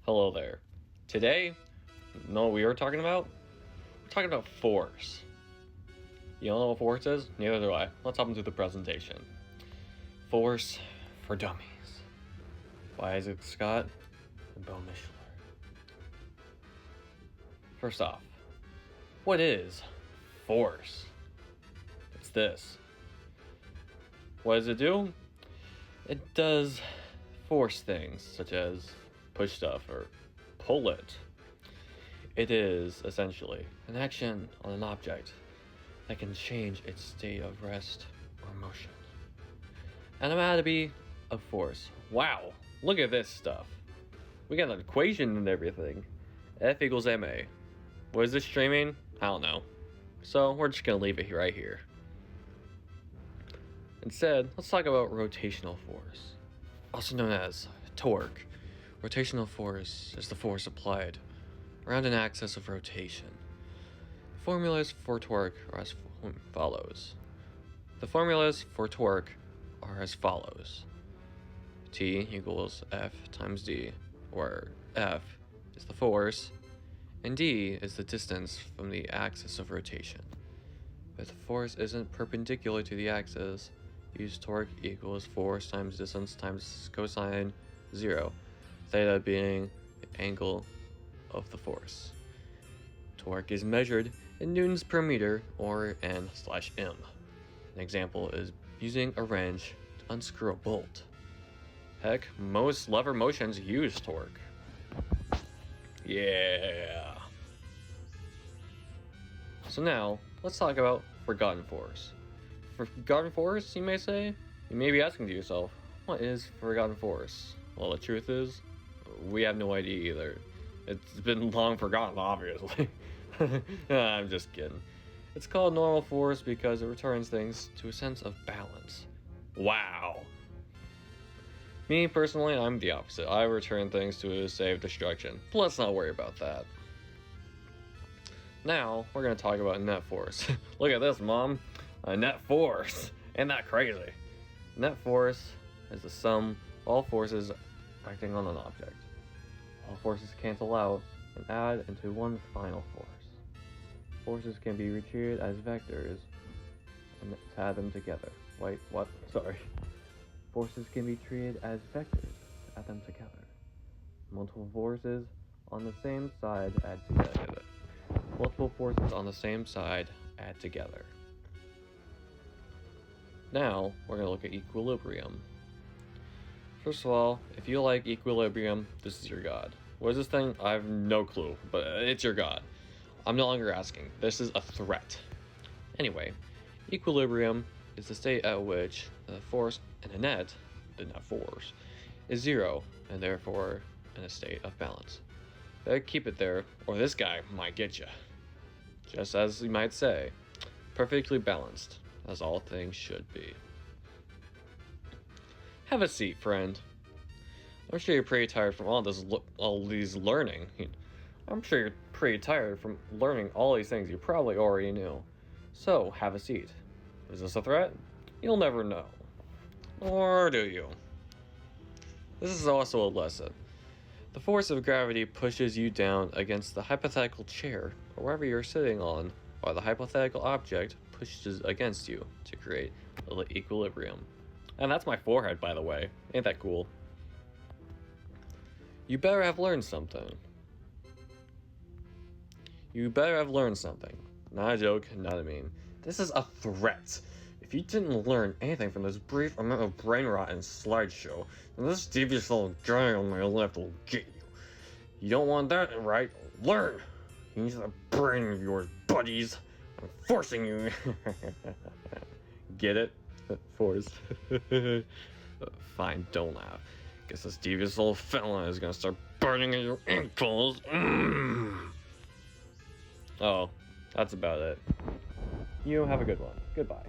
Hello there. Today, know what we are talking about? We're talking about force. You don't know what force is? Neither do I. Let's hop into the presentation. Force for Dummies by Isaac Scott and Bo Mishler. First off, what is force? It's this. What does it do? It does force things, such as push stuff or pull it. It is essentially an action on an object that can change its state of rest or motion. Anatomy of force. Wow, look at this stuff. We got an equation and everything. F equals ma. What is this streaming? I don't know. So we're just gonna leave it right here. Instead, let's talk about rotational force, also known as torque. Rotational force is the force applied around an axis of rotation. The formulas for torque are as follows. T equals F times D, where F is the force and D is the distance from the axis of rotation. If the force isn't perpendicular to the axis, use torque equals force times distance times cosine 0, theta being the angle of the force. Torque is measured in newtons per meter or N/m. An example is using a wrench to unscrew a bolt. Heck, most lever motions use torque. Yeah. So now, let's talk about forgotten force. Forgotten force, you may say? You may be asking to yourself, what is forgotten force? Well, the truth is, we have no idea either. It's been long forgotten, obviously. I'm just kidding. It's called normal force because it returns things to a sense of balance. Wow. Me, personally, I'm the opposite. I return things to a state of destruction. But let's not worry about that. Now, we're going to talk about net force. Look at this, Mom. A net force. Ain't that crazy? Net force is the sum of all forces acting on an object. All forces cancel out and add into one final force. Forces can be treated as vectors and to add them together. Wait, what? Sorry. Forces can be treated as vectors to add them together. Multiple forces on the same side add together. Multiple forces on the same side add together. Now, we're going to look at equilibrium. First of all, if you like equilibrium, this is your god. What is this thing? I have no clue, but it's your god. I'm no longer asking. This is a threat. Anyway, equilibrium is the state at which the force in a net, the net force, is zero, and therefore in a state of balance. Better keep it there, or this guy might get you. Just as you might say, perfectly balanced, as all things should be. Have a seat, friend. I'm sure you're pretty tired from all these learning. I'm sure you're pretty tired from learning all these things you probably already knew. So, have a seat. Is this a threat? You'll never know. Or do you? This is also a lesson. The force of gravity pushes you down against the hypothetical chair or wherever you're sitting on, while the hypothetical object pushes against you to create equilibrium. And that's my forehead, by the way. Ain't that cool? You better have learned something. Not a joke, not a meme. This is a threat. If you didn't learn anything from this brief amount of brain rot and slideshow, then this devious little guy on my left will get you. You don't want that, right? Learn! Use the brain of yours, buddies. I'm forcing you. Get it? Force. Fine, don't laugh. Guess this devious little fella is gonna start burning at your ankles. Oh, that's about it. You have a good one. Goodbye.